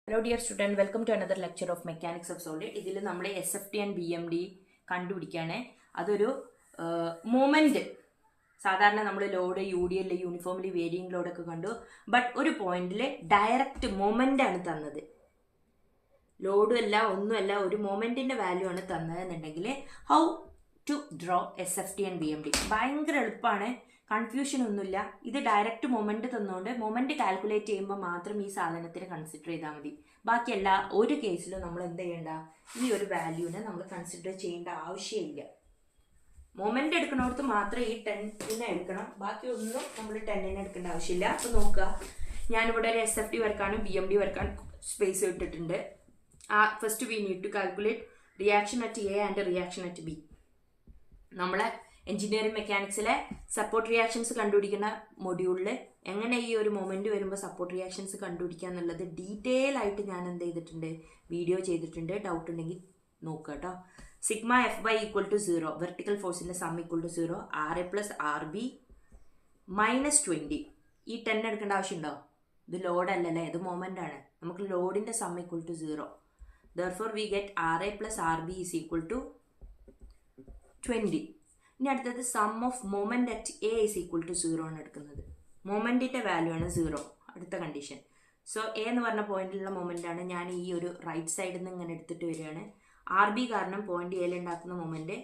Hello dear student, welcome to another lecture of Mechanics of Solid. ഇതിൽ നമ്മൾ SFT and BMD കണ്ടുപിടിക്കുകയാണ്. അതൊരു moment സാധാരണ നമ്മൾ ലോഡ് UDL യൂണിഫോംലി വേരിയിങ് ലോഡൊക്കെ കണ്ടു. But ഒരു പോയിന്റിൽ ഡയറക്റ്റ് മൊമെന്റ് ആണ് തന്നത്. ലോഡും അല്ല ഒന്നുമല്ല, ഒരു മൊമെന്റിന്റെ വാല്യൂ ആണ് തന്നതെന്നുണ്ടെങ്കിൽ how to draw SFT and BMD. ഭയങ്കര എളുപ്പമാണ്, കൺഫ്യൂഷൻ ഒന്നുമില്ല. ഇത് ഡയറക്റ്റ് മൊമെന്റ് തന്നുകൊണ്ട് മൊമെന്റ് കാൽക്കുലേറ്റ് ചെയ്യുമ്പോൾ മാത്രം ഈ സാധനത്തിന് കൺസിഡർ ചെയ്താൽ മതി. ബാക്കി എല്ലാ ഒരു കേസിലും നമ്മൾ എന്ത് ചെയ്യേണ്ട, ഈ ഒരു വാല്യൂവിനെ നമ്മൾ കൺസിഡർ ചെയ്യേണ്ട ആവശ്യമില്ല. മൊമെന്റ് എടുക്കുന്നിടത്ത് മാത്രം ഈ 10 എടുക്കണം, ബാക്കി ഒന്നും നമ്മൾ 10 എടുക്കേണ്ട ആവശ്യമില്ല. അപ്പോൾ നോക്കുക, ഞാനിവിടെ ഒരു SFT വരക്കാനും BMD വരക്കാൻ സ്പേസ് ഇട്ടിട്ടുണ്ട്. First we need to calculate reaction at A and reaction at B. നമ്മളെ എഞ്ചിനീയറിംഗ് മെക്കാനിക്സിലെ സപ്പോർട്ട് റിയാക്ഷൻസ് കണ്ടുപിടിക്കുന്ന മൊഡ്യൂളിൽ എങ്ങനെ ഈ ഒരു മൊമെന്റ് വരുമ്പോൾ സപ്പോർട്ട് റിയാക്ഷൻസ് കണ്ടുപിടിക്കുക എന്നുള്ളത് ഡീറ്റെയിൽ ആയിട്ട് ഞാൻ എന്ത് ചെയ്തിട്ടുണ്ട്, വീഡിയോ ചെയ്തിട്ടുണ്ട്. ഡൗട്ട് ഉണ്ടെങ്കിൽ നോക്കുക കേട്ടോ. സിഗ്മ F/, = 0, വെർട്ടിക്കൽ ഫോഴ്സിന്റെ സം = 0, RA + RB -20. ഈ 10 എടുക്കേണ്ട ആവശ്യമുണ്ടോ? ഇത് ലോഡ് അല്ലല്ലേ, ഇത് മൊമെന്റ് ആണ്. നമുക്ക് ലോഡിന്റെ some = 0. Therefore we get RA + RB = 20. ഇനി അടുത്തത് sum of moment at A = 0 ആണ് എടുക്കുന്നത്. മൊമെന്റിന്റെ വാല്യൂ ആണ് 0, അടുത്ത കണ്ടീഷൻ. സോ A എന്ന് പറഞ്ഞ പോയിന്റിലുള്ള മൊമെന്റ് ആണ്. ഞാൻ ഈ ഒരു റൈറ്റ് സൈഡിൽ നിന്ന് ഇങ്ങനെ എടുത്തിട്ട് വരികയാണ്. RB കാരണം പോയിന്റ് എയിൽ ഉണ്ടാക്കുന്ന മൊമെന്റ്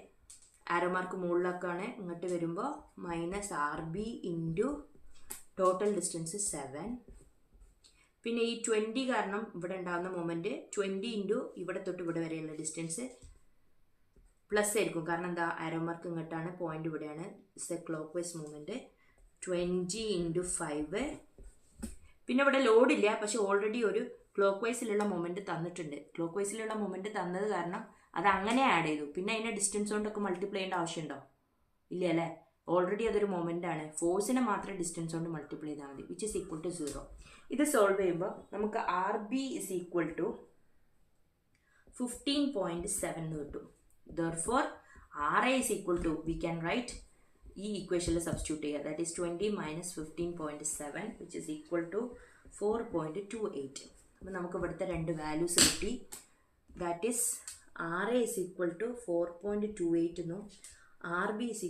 ആരോമാർക്ക് മുകളിലേക്കാണ്. ഇങ്ങോട്ട് വരുമ്പോൾ -RB ഇൻറ്റു ടോട്ടൽ ഡിസ്റ്റൻസ് 7. പിന്നെ ഈ 20 കാരണം ഇവിടെ ഉണ്ടാകുന്ന മൊമെന്റ് 20 ഇൻറ്റു ഇവിടെ തൊട്ട് ഇവിടെ വരെയുള്ള ഡിസ്റ്റൻസ് പ്ലസ് ആയിരിക്കും. കാരണം എന്താ, ആരോമാർക്ക് ഇങ്ങോട്ടാണ്, പോയിന്റ് ഇവിടെയാണ്. It's A clock vice movement. 20 × 5. പിന്നെ ഇവിടെ ലോഡില്ല, പക്ഷെ ഓൾറെഡി ഒരു ക്ലോക്ക് വൈസിലുള്ള മൊമെന്റ് തന്നിട്ടുണ്ട്. ക്ലോക്ക് വൈസിലുള്ള മൊമെന്റ് തന്നത് കാരണം അത് അങ്ങനെ ആഡ് ചെയ്തു. പിന്നെ അതിനെ ഡിസ്റ്റൻസ് കൊണ്ടൊക്കെ മൾട്ടിപ്ലൈ ചെയ്യേണ്ട ആവശ്യമുണ്ടോ? ഇല്ല അല്ലേ, ഓൾറെഡി അതൊരു മൊമെന്റ് ആണ്. ഫോഴ്സിനെ മാത്രം ഡിസ്റ്റൻസ് കൊണ്ട് മൾട്ടിപ്ലൈ ചെയ്താൽ മതി, വിച്ച് ഇസ് ഈക്വൽ ടു 0. ഇത് സോൾവ് ചെയ്യുമ്പോൾ നമുക്ക് RB = 15.7 എന്ന് കിട്ടും. Therefore RA = we can write ഈ ഇക്വേഷനിൽ സബ്സ്റ്റിറ്റ്യൂട്ട് ചെയ്യുക. That is 20 - 15.7 which is equal to 4.28. അപ്പോൾ നമുക്ക് ഇവിടുത്തെ രണ്ട് വാല്യൂസ് കിട്ടി. ദാറ്റ് ഈസ് RA = 4.28 എന്നും RB =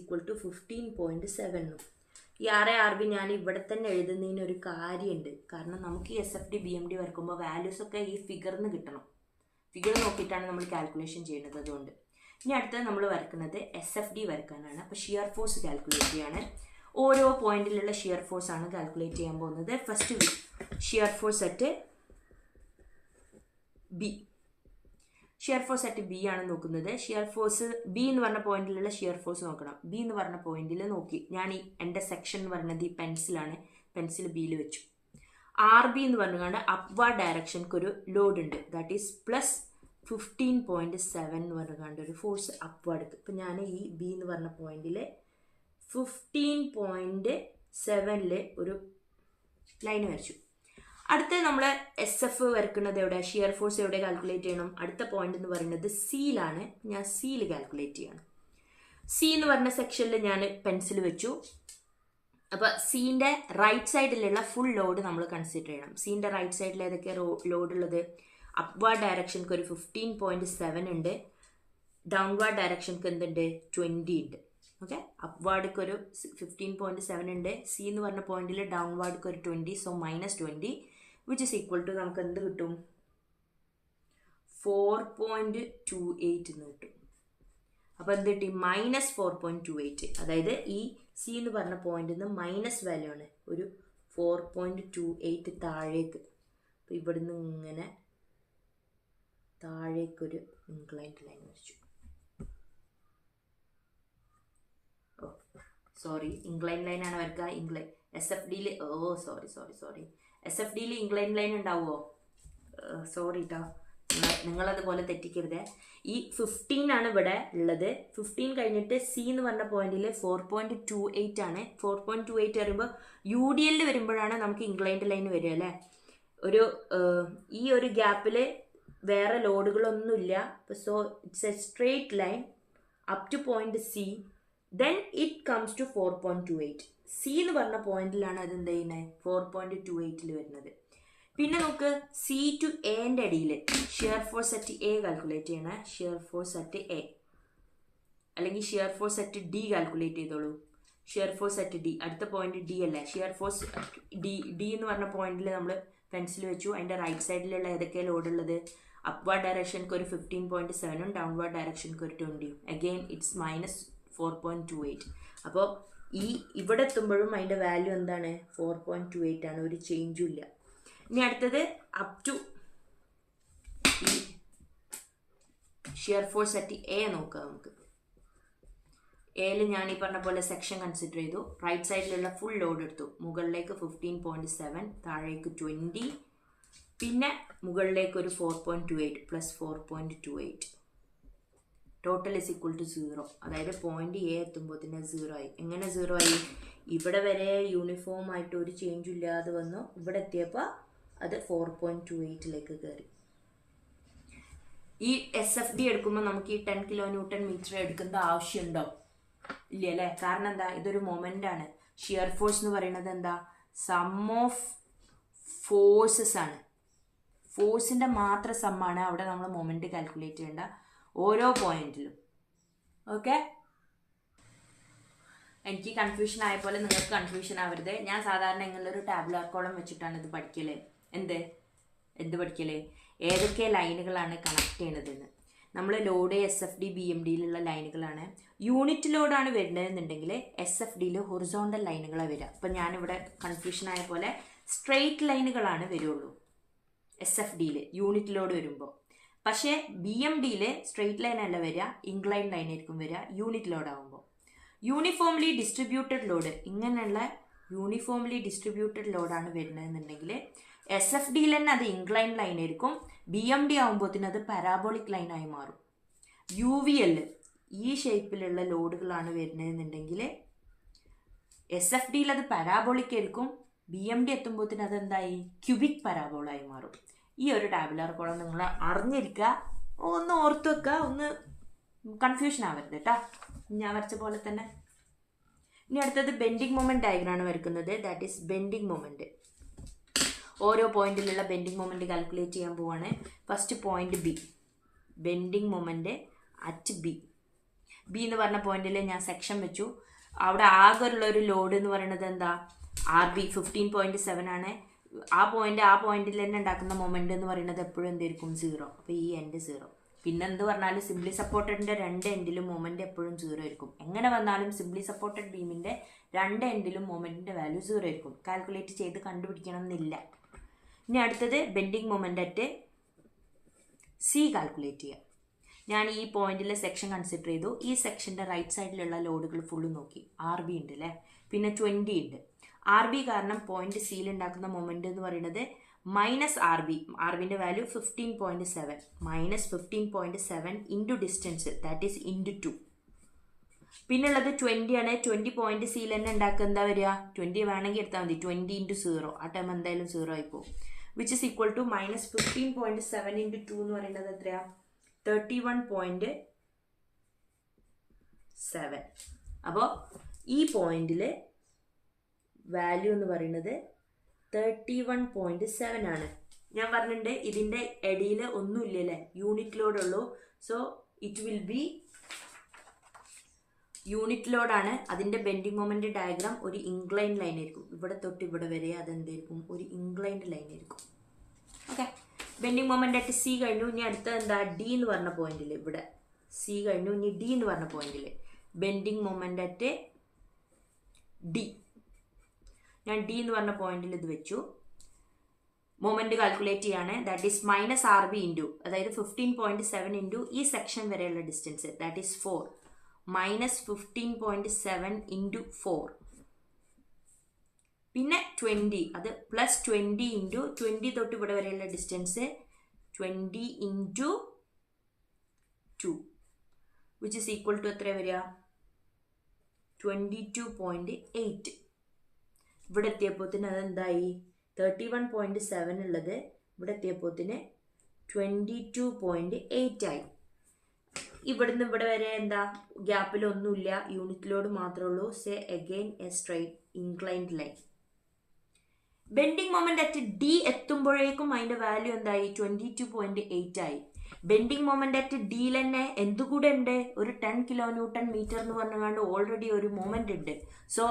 15.7 എന്നും. ഈ RA RB ഞാൻ ഇവിടെ തന്നെ എഴുതുന്നതിന് ഒരു കാര്യമുണ്ട്. കാരണം നമുക്ക് ഈ SFT BMD വരക്കുമ്പോൾ വാല്യൂസ് ഒക്കെ ഈ ഫിഗറിന് കിട്ടണം. ഫിഗർ നോക്കിയിട്ടാണ് നമ്മൾ കാൽക്കുലേഷൻ ചെയ്യുന്നത്. അതുകൊണ്ട് ഇനി അടുത്തത് നമ്മൾ വരക്കുന്നത് SFD വരക്കാനാണ്. അപ്പോൾ ഷിയർ ഫോഴ്സ് കാൽക്കുലേറ്റ് ചെയ്യാണ്. ഓരോ പോയിന്റിലുള്ള ഷിയർ ഫോഴ്സ് ആണ് കാൽക്കുലേറ്റ് ചെയ്യാൻ പോകുന്നത്. First shear force at B. Shear force at B ആണ് നോക്കുന്നത്. ഷിയർ ഫോഴ്സ് B എന്ന് പറഞ്ഞ പോയിന്റിലുള്ള ഷിയർ ഫോഴ്സ് നോക്കണം. B എന്ന് പറഞ്ഞ പോയിന്റിൽ നോക്കി, ഞാൻ ഈ എൻ്റെ സെക്ഷൻ എന്ന് പറയുന്നത് ഈ പെൻസിലാണ്. പെൻസിൽ Bയിൽ വെച്ചു. RB എന്ന് പറഞ്ഞുകൊണ്ട് അപ്വാർഡ് ഡയറക്ഷൻക്ക് ഒരു ലോഡ് ഉണ്ട്. ദാറ്റ് ഈസ് +15.7 എന്ന് പറഞ്ഞുകൊണ്ട് ഒരു ഫോഴ്സ് അപ്വാർഡ്. ഇപ്പം ഞാൻ ഈ B എന്ന് പറഞ്ഞ പോയിന്റിൽ 15.7 ഒരു ലൈൻ വരച്ചു. അടുത്ത നമ്മൾ SF വരക്കുന്നത് എവിടെ, ഷിയർ ഫോഴ്സ് എവിടെ കാൽക്കുലേറ്റ് ചെയ്യണം? അടുത്ത പോയിന്റ് എന്ന് പറയുന്നത് Cയിലാണ്. ഞാൻ Cയിൽ കാൽക്കുലേറ്റ് ചെയ്യണം. C എന്ന് പറഞ്ഞ സെക്ഷനിൽ ഞാൻ പെൻസിൽ വെച്ചു. അപ്പോൾ Cൻ്റെ റൈറ്റ് സൈഡിലുള്ള ഫുൾ ലോഡ് നമ്മൾ കൺസിഡർ ചെയ്യണം. Cൻ്റെ റൈറ്റ് സൈഡിൽ ഏതൊക്കെയാണ് ലോഡ് ഉള്ളത്? അപ്വാർഡ് ഡയറക്ഷൻക്ക് ഒരു 15.7 ഉണ്ട്. ഡൗൺവാർഡ് ഡയറക്ഷൻക്ക് എന്തുണ്ട്? 20 ഉണ്ട്. ഓക്കെ, അപ്വാർഡ്ക്ക് ഒരു 15.7 ഉണ്ട്. C എന്ന് പറഞ്ഞ പോയിന്റിൽ ഡൗൺവാർഡ്ക്ക് ഒരു 20, so -20 which is equal to നമുക്ക് എന്ത് കിട്ടും? 4.28 എന്ന് കിട്ടും. അപ്പോൾ എന്ത് കിട്ടി? -4.28. അതായത് ഈ C എന്ന് പറഞ്ഞ പോയിന്റിൽ നിന്ന് മൈനസ് വാല്യൂ ആണ്, ഒരു 4.28 താഴേക്ക്. അപ്പോൾ ഇവിടുന്ന് ഇങ്ങനെ താഴേക്കൊരു ഇൻക്ലൈൻഡ് ലൈൻ വരച്ചു. സോറി, ഇൻക്ലൈൻഡ് ലൈൻ ആണ് വരക്കുക. SFDയിൽ SFDയിൽ ഇൻക്ലൈൻഡ് ലൈൻ ഉണ്ടാവുമോ? സോറി കേട്ടോ, നിങ്ങളതുപോലെ തെറ്റിക്കരുത്. ഈ 15 ആണ് ഇവിടെ ഉള്ളത്. 15 കഴിഞ്ഞിട്ട് C എന്ന് പറഞ്ഞ പോയിന്റിൽ 4.28 ആണ്. 4.28 പറയുമ്പോൾ UDL വരുമ്പോഴാണ് നമുക്ക് ഇൻക്ലൈൻഡ് ലൈൻ വരിക അല്ലേ. ഈ ഒരു ഗ്യാപ്പിൽ വേറെ ലോഡുകളൊന്നുമില്ല. So it's a straight line up to point C. Then it comes to 4.28. C എന്ന് പറഞ്ഞ പോയിന്റിലാണ് അത് എന്ത് ചെയ്യുന്നത്? 4.28 വരുന്നത്. പിന്നെ നമുക്ക് സി ടു എൻ്റെ ഇടയിൽ shear force at A calculate ചെയ്യണേ. ഷിയർ ഫോഴ്സ് അറ്റ് എ അല്ലെങ്കിൽ shear force at D calculate ചെയ്തോളൂ. ഷിയർ ഫോഴ്സ് അറ്റ് ഡി, അടുത്ത പോയിന്റ് ഡി അല്ലേ. ഷിയർ ഫോഴ്സ് ഡി എന്ന് പറഞ്ഞ പോയിന്റിൽ നമ്മൾ പെൻസിൽ വെച്ചു. അതിൻ്റെ റൈറ്റ് സൈഡിലുള്ള ഏതൊക്കെ ലോഡ് ഉള്ളത്? അപ്വാർഡ് ഡയറക്ഷൻക്ക് ഒരു 15.7ഉം ഡൗൺവാർഡ് ഡയറക്ഷൻക്ക് ഒരു 20ഉം. Again it's -4.28. അപ്പോൾ ഇവിടെ എത്തുമ്പോഴും അതിൻ്റെ വാല്യൂ എന്താണ്? 4.28 ആണ്. ഒരു ചേഞ്ചും ഇല്ല. ഇനി അടുത്തത് up to shear force at A നോക്കാം നമുക്ക്. എയിൽ ഞാൻ ഈ പറഞ്ഞ പോലെ സെക്ഷൻ കൺസിഡർ ചെയ്തു. റൈറ്റ് സൈഡിലുള്ള ഫുൾ ലോഡ് എടുത്തു. മുകളിലേക്ക് 15.7, താഴേക്ക് 20, പിന്നെ മുകളിലേക്ക് ഒരു 4.28 plus 4.28. Total is equal to 0. അതായത് പോയിന്റ് എ എത്തുമ്പോൾ തന്നെ 0 ആയി. എങ്ങനെ 0 ആയി? ഇവിടെ വരെ യൂണിഫോം ആയിട്ട് ഒരു ചേഞ്ചും ഇല്ലാതെ വന്നു. ഇവിടെ എത്തിയപ്പോൾ അത് 4.28ലേക്ക് കയറി. ഈ SFD എടുക്കുമ്പോൾ നമുക്ക് ഈ 10 kN എടുക്കേണ്ട ആവശ്യമുണ്ടോ? ഇല്ല അല്ലേ. കാരണം എന്താ? ഇതൊരു മൊമെന്റ് ആണ്. ഷിയർ ഫോഴ്സ് എന്ന് പറയുന്നത് എന്താ? സം ഓഫ് ഫോഴ്സസ് ആണ്. ഫോഴ്സിന്റെ മാത്രം സമ്മാണ് അവിടെ നമ്മൾ മൊമെന്റ് കാൽക്കുലേറ്റ് ചെയ്യേണ്ട ഓരോ പോയിന്റിലും. ഓക്കെ, എനിക്ക് കൺഫ്യൂഷൻ ആയ പോലെ നിങ്ങൾക്ക് കൺഫ്യൂഷൻ ആവരുത്. ഞാൻ സാധാരണ ഇങ്ങനൊരു ടാബുലാർ കോളം വെച്ചിട്ടാണ് ഇത് പഠിക്കല്. എന്ത് പഠിക്കല്? ഏതൊക്കെ ലൈനുകളാണ് കണക്ട് ചെയ്യണതെന്ന്. നമ്മൾ ലോഡ് SFD BMDയിലുള്ള ലൈനുകളാണ്. യൂണിറ്റ് ലോഡാണ് വരുന്നതെന്നുണ്ടെങ്കിൽ SFDയിൽ ഹൊറിസോണ്ടൽ ലൈനുകളാണ് വരിക. അപ്പം ഞാനിവിടെ കൺഫ്യൂഷൻ ആയ പോലെ സ്ട്രെയിറ്റ് ലൈനുകളാണ് വരുള്ളൂ SFDയിൽ യൂണിറ്റ് ലോഡ് വരുമ്പോൾ. പക്ഷേ BMDയിൽ സ്ട്രെയിറ്റ് ലൈൻ അല്ല വരിക, ഇൻക്ലൈൻ ലൈൻ ആയിരിക്കും വരിക യൂണിറ്റ് ലോഡ് ആകുമ്പോൾ. യൂണിഫോംലി ഡിസ്ട്രിബ്യൂട്ടഡ് ലോഡ്, ഇങ്ങനെയുള്ള യൂണിഫോംലി ഡിസ്ട്രിബ്യൂട്ടഡ് ലോഡാണ് വരുന്നതെന്നുണ്ടെങ്കിൽ SFDയിൽ തന്നെ അത് ഇൻക്ലൈൻ ലൈൻ ആയിരിക്കും. BMD ആകുമ്പോഴത്തേന് അത് പാരാബോളിക് ലൈനായി മാറും. UVL ഈ ഷേപ്പിലുള്ള ലോഡുകളാണ് വരുന്നതെന്നുണ്ടെങ്കിൽ SFDയിൽ അത് പാരാബോളിക് ആയിരിക്കും. BMD എത്തുമ്പോഴത്തേന് അതെന്തായി? ക്യൂബിക് പരാബോളായി മാറും. ഈ ഒരു ടാബുലാർ കോളം നിങ്ങൾ അറിഞ്ഞിരിക്കുക, ഒന്ന് ഓർത്ത് വെക്കുക, ഒന്ന് കൺഫ്യൂഷൻ ആവരുത് കേട്ടോ, ഞാൻ വരച്ച പോലെ തന്നെ. ഇനി അടുത്തത് ബെൻഡിങ് മൊമെന്റ് ഡയഗ്രാമാണ് വരയ്ക്കുന്നത്. That is bending moment. ഓരോ പോയിന്റിലുള്ള ബെൻഡിങ് മൊമെന്റ് കാൽക്കുലേറ്റ് ചെയ്യാൻ പോവാണ്. First point B, bending moment at B എന്ന് പറഞ്ഞ പോയിന്റിൽ ഞാൻ സെക്ഷൻ വെച്ചു. അവിടെ ആകെ ഉള്ള ഒരു ലോഡ് എന്ന് പറയുന്നത് എന്താ? RB 15.7 ആണ്. ആ പോയിന്റിൽ തന്നെ ഉണ്ടാക്കുന്ന മൊമെന്റ് എന്ന് പറയുന്നത് എപ്പോഴും എന്തായിരിക്കും? 0. അപ്പോൾ ഈ എൻഡ് 0. പിന്നെ എന്ത് പറഞ്ഞാലും സിംപ്ലി സപ്പോർട്ടഡിന്റെ രണ്ട് എൻഡിലും മൊമെന്റ് എപ്പോഴും 0 ആയിരിക്കും. എങ്ങനെ വന്നാലും സിംപ്ലി സപ്പോർട്ടഡ് ബീമിന്റെ രണ്ട് എൻഡിലും മൊമെന്റിന്റെ വാല്യൂ 0 ആയിരിക്കും. കാൽക്കുലേറ്റ് ചെയ്ത് കണ്ടുപിടിക്കണം എന്നില്ല. ഇനി അടുത്തത് bending moment at C calculate ചെയ്യാം. ഞാൻ ഈ പോയിന്റിലെ സെക്ഷൻ കൺസിഡർ ചെയ്തു. ഈ സെക്ഷന്റെ റൈറ്റ് സൈഡിലുള്ള ലോഡുകൾ ഫുള്ള് നോക്കി. RB ഉണ്ട് അല്ലേ, പിന്നെ 20 ഉണ്ട്. RB കാരണം പോയിന്റ് സിയിൽ ഉണ്ടാക്കുന്ന മൊമെന്റ് എന്ന് പറയുന്നത് -RBന്റെ value 15.7 -15.7 into distance, that is into 2. പിന്നുള്ളത് 20 ആണ്. 20 പോയിന്റ് സിയിൽ തന്നെ ഉണ്ടാക്കുക എന്താ വരിക? 20 വേണമെങ്കിൽ എടുത്താൽ മതി. 20 × 0, ആ ടൈം എന്തായാലും 0 ആയിപ്പോവും. Which is equal to -15.7 into 2 എന്ന് പറയുന്നത് എത്രയാ? 31.7. അപ്പോൾ ഈ പോയിന്റിൽ വാല്യൂ എന്ന് പറയുന്നത് 31.7 ആണ്. ഞാൻ പറഞ്ഞിട്ടുണ്ട് ഇതിൻ്റെ ഇടയിൽ ഒന്നുമില്ലല്ലേ, യൂണിറ്റ് ലോഡ് ഉള്ളൂ. So it will be unit ലോഡാണ്. അതിൻ്റെ ബെൻഡിങ് മൊമെന്റ് ഡയഗ്രാം ഒരു ഇൻക്ലൈൻഡ് ലൈൻ ആയിരിക്കും. ഇവിടെ തൊട്ട് ഇവിടെ വരെ അതെന്തായിരിക്കും? ഒരു ഇൻക്ലൈൻഡ് ലൈൻ ആയിരിക്കും. Okay, bending moment at C കഴിഞ്ഞു. ഇനി അടുത്ത എന്താ? ഡി എന്ന് പറഞ്ഞ പോയിന്റിൽ, ഇവിടെ സി കഴിഞ്ഞു. ഇനി ഡി എന്ന് പറഞ്ഞ പോയിന്റിൽ ബെൻഡിങ് മൊമെന്റ് അറ്റ് ഡി. ഞാൻ ഡി എന്ന് പറഞ്ഞ പോയിന്റിൽ ഇത് വെച്ചു. മൊമെന്റ് കാൽക്കുലേറ്റ് ചെയ്യാണ്. ദാറ്റ് ഈസ് -RB ഇൻറ്റു, അതായത് 15.7 ഇൻറ്റു ഈ സെക്ഷൻ വരെയുള്ള ഡിസ്റ്റൻസ്, ദാറ്റ് ഈസ് 4 -15.7 ഇൻറ്റു 4, പിന്നെ 20, അത് +20 ഇൻറ്റു 20 തൊട്ട് ഇവിടെ വരെയുള്ള distance 20 into 2, which is equal to എത്ര വരിക? 22.8. ഇവിടെ എത്തിയപ്പോത്തിന് അതെന്തായി? 31.7 ഉള്ളത് ഇവിടെ എത്തിയപ്പോത്തിന് 22.8 ആയി. ഇവിടുന്ന് ഇവിടെ വരെ എന്താ? ഗ്യാപ്പിലൊന്നുമില്ല, യൂണിറ്റ് ലോഡ് മാത്രമേ ഉള്ളൂ. Say again A straight inclined line. Bending moment at D എത്തുമ്പോഴേക്കും അതിന്റെ വാല്യൂ എന്തായി 22.8 ആയി. ബെൻഡിങ് മൊമെന്റ് അറ്റ് ഡിയിൽ തന്നെ എന്തുകൂടെ ഉണ്ട്, ഒരു 10 kN എന്ന് പറഞ്ഞുകൊണ്ട് ഓൾറെഡി ഒരു മൊമെന്റ് ഉണ്ട്. സോ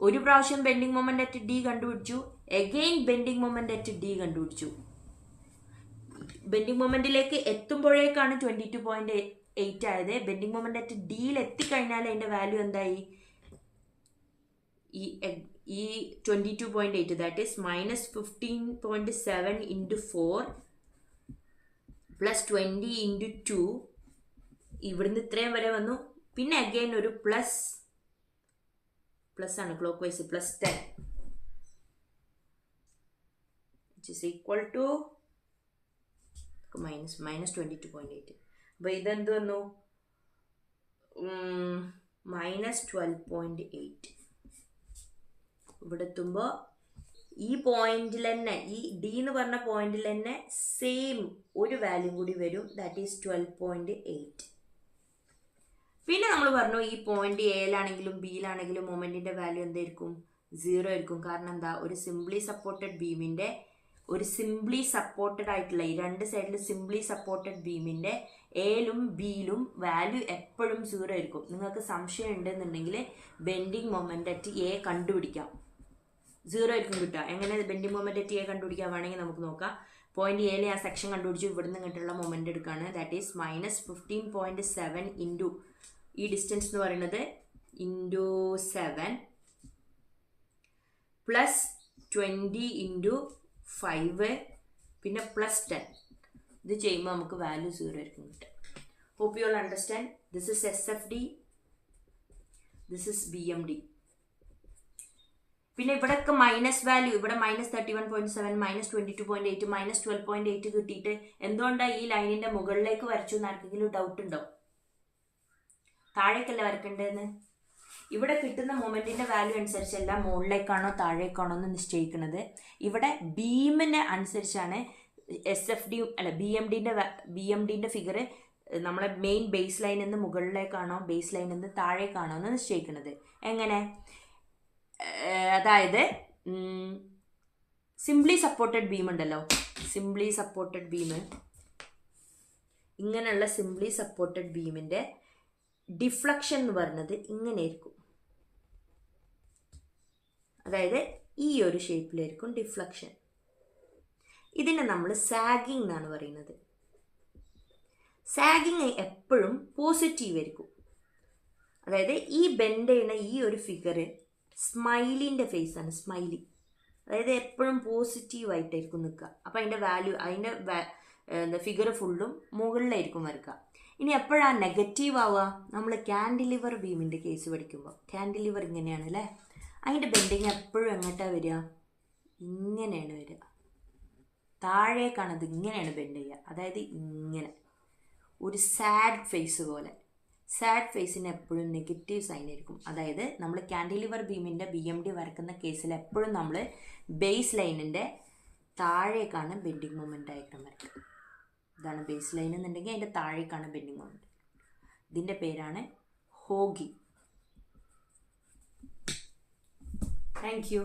ഒരു പ്രാവശ്യം ബെൻഡിങ് മൊമെന്റ് അറ്റ് ഡി കണ്ടുപിടിച്ചു, again bending moment at D കണ്ടുപിടിച്ചു. ബെൻഡിങ് മൊമെന്റിലേക്ക് എത്തുമ്പോഴേക്കാണ് 22.8 ആയത്. ബെൻഡിങ് മൊമെന്റ് അറ്റ് ഡിയിൽ എത്തിക്കഴിഞ്ഞാൽ അതിന്റെ വാല്യൂ എന്തായി, ഈ 22.8, that is -15.7 into 4 plus 20 into 2, ഇവിടുന്ന് ഇത്രയും വരെ വന്നു. പിന്നെ അഗെയിൻ ഒരു പ്ലസ് ആണ് clock vice, plus 10 which is equal to -22.8. അപ്പോൾ ഇതെന്ത് വന്നു, -12.8. ഇവിടെ എത്തുമ്പോൾ ഈ പോയിന്റിൽ തന്നെ, ഈ ഡി എന്ന് പറഞ്ഞ പോയിന്റിൽ തന്നെ സെയിം ഒരു വാല്യൂ കൂടി വരും, ദാറ്റ് ഈസ് 12.8. പിന്നെ നമ്മൾ പറഞ്ഞു ഈ പോയിന്റ് എയിലാണെങ്കിലും ബിയിലാണെങ്കിലും മൊമെന്റിന്റെ വാല്യൂ എന്തായിരിക്കും, 0 ആയിരിക്കും. കാരണം എന്താ, ഒരു സിംപ്ലി സപ്പോർട്ടഡ് ബീമിന്റെ, ഒരു സിംപ്ലി സപ്പോർട്ടഡ് ആയിട്ടുള്ള ഈ രണ്ട് സൈഡിൽ സിംപ്ലി സപ്പോർട്ടഡ് ബീമിന്റെ എയിലും ബിയിലും വാല്യൂ എപ്പോഴും 0 ആയിരിക്കും. നിങ്ങൾക്ക് സംശയം ഉണ്ടെന്നുണ്ടെങ്കിൽ ബെൻഡിങ് മൊമെന്റ് അറ്റ് എ കണ്ടുപിടിക്കാം, 0 ആയിരിക്കും കിട്ടുക. എങ്ങനെ ബെൻഡിങ് മൊമെന്റ് അറ്റ് എ കണ്ടുപിടിക്കാൻ വേണമെങ്കിൽ നമുക്ക് നോക്കാം. പോയിന്റ് എയിലെ ആ സെക്ഷൻ കണ്ടുപിടിച്ചു, ഇവിടുന്ന് ഇങ്ങോട്ടുള്ള മൊമെന്റ് എടുക്കുകയാണ്, ദാറ്റ് ഈസ് -15.7 ഇൻറ്റു ഈ ഡിസ്റ്റൻസ് എന്ന് പറയുന്നത് ഇൻറ്റു 7 പ്ലസ് 20 ഇൻറ്റു 5 പിന്നെ പ്ലസ് 10. ഇത് ചെയ്യുമ്പോൾ നമുക്ക് വാല്യൂ 0 ആയിരിക്കും കിട്ടുക. Hope you all understand. This is SFD, this is BMD. പിന്നെ ഇവിടെയൊക്കെ മൈനസ് വാല്യൂ, ഇവിടെ -31.7, -22.8, -12.8 കിട്ടിയിട്ട് എന്തുകൊണ്ടാണ് ഈ ലൈനിന്റെ മുകളിലേക്ക് വരച്ചു എന്ന് ആർക്കെങ്കിലും ഡൗട്ട് ഉണ്ടോ? താഴേക്കല്ല വരക്കേണ്ടതെന്ന്. ഇവിടെ കിട്ടുന്ന മൊമെന്റിന്റെ വാല്യൂ അനുസരിച്ചല്ല മുകളിലേക്കാണോ താഴേക്കാണോ എന്ന് നിശ്ചയിക്കുന്നത്. ഇവിടെ ബീമിനെ അനുസരിച്ചാണ് SFD അല്ല BMDന്റെ ഫിഗർ നമ്മളെ മെയിൻ ബേസ് ലൈനിൽ നിന്ന് മുകളിലേക്കാണോ ബേസ് ലൈനിൽ നിന്ന് താഴേക്കാണോ എന്ന് നിശ്ചയിക്കുന്നത്. എങ്ങനെ? അതായത് സിംപ്ലി സപ്പോർട്ടഡ് ബീം ഉണ്ടല്ലോ, സിംപ്ലി സപ്പോർട്ടഡ് ബീം, ഇങ്ങനെയുള്ള സിംപ്ലി സപ്പോർട്ടഡ് ബീമിന്റെ ഡിഫ്ലക്ഷൻ എന്ന് പറയുന്നത് ഇങ്ങനെയായിരിക്കും. അതായത് ഈ ഒരു ഷേപ്പിലായിരിക്കും ഡിഫ്ലക്ഷൻ. ഇതിനെ നമ്മൾ സാഗിങ് എന്നാണ് പറയുന്നത്. സാഗിങ് എപ്പോഴും പോസിറ്റീവ് ആയിരിക്കും. അതായത് ഈ ബെൻഡ് ചെയ്യുന്ന ഈ ഒരു ഫിഗർ സ്മൈലിൻ്റെ ഫേസ് ആണ്, സ്മൈലി. അതായത് എപ്പോഴും പോസിറ്റീവായിട്ടായിരിക്കും നിൽക്കുക. അപ്പോൾ അതിൻ്റെ വാല്യൂ, അതിൻ്റെ ഫിഗർ ഫുള്ളും മുകളിലായിരിക്കും വരക്കുക. ഇനി എപ്പോഴാണ് നെഗറ്റീവ് ആവുക? നമ്മൾ ക്യാൻഡിലിവർ ബീമിൻ്റെ കേസ് പഠിക്കുമ്പോൾ, ക്യാൻഡിലിവർ ഇങ്ങനെയാണ് അല്ലേ, അതിൻ്റെ ബെൻഡിങ് എപ്പോഴും എങ്ങോട്ടാണ് വരിക? ഇങ്ങനെയാണ് വരിക, താഴേക്കാണത് ഇങ്ങനെയാണ് ബെൻഡ് ചെയ്യുക. അതായത് ഇങ്ങനെ ഒരു സാഡ് ഫേസ് പോലെ. സാഡ് ഫേസിന് എപ്പോഴും നെഗറ്റീവ് സൈൻ ആയിരിക്കും. അതായത് നമ്മൾ ക്യാൻഡിലിവർ ബീമിൻ്റെ BMD വരക്കുന്ന കേസിൽ എപ്പോഴും നമ്മൾ ബേസ് ലൈനിൻ്റെ താഴേക്കാണ് ബെൻഡിങ് മൊമെൻ്റ് ഡയഗ്രം വരയ്ക്കുക. ഇതാണ് ബേസ് ലൈൻ എന്നുണ്ടെങ്കിൽ അതിൻ്റെ താഴേക്കാണ് ബെൻഡിങ് മൊമെൻ്റ്. ഇതിൻ്റെ പേരാണ് ഹോഗി. Thank you.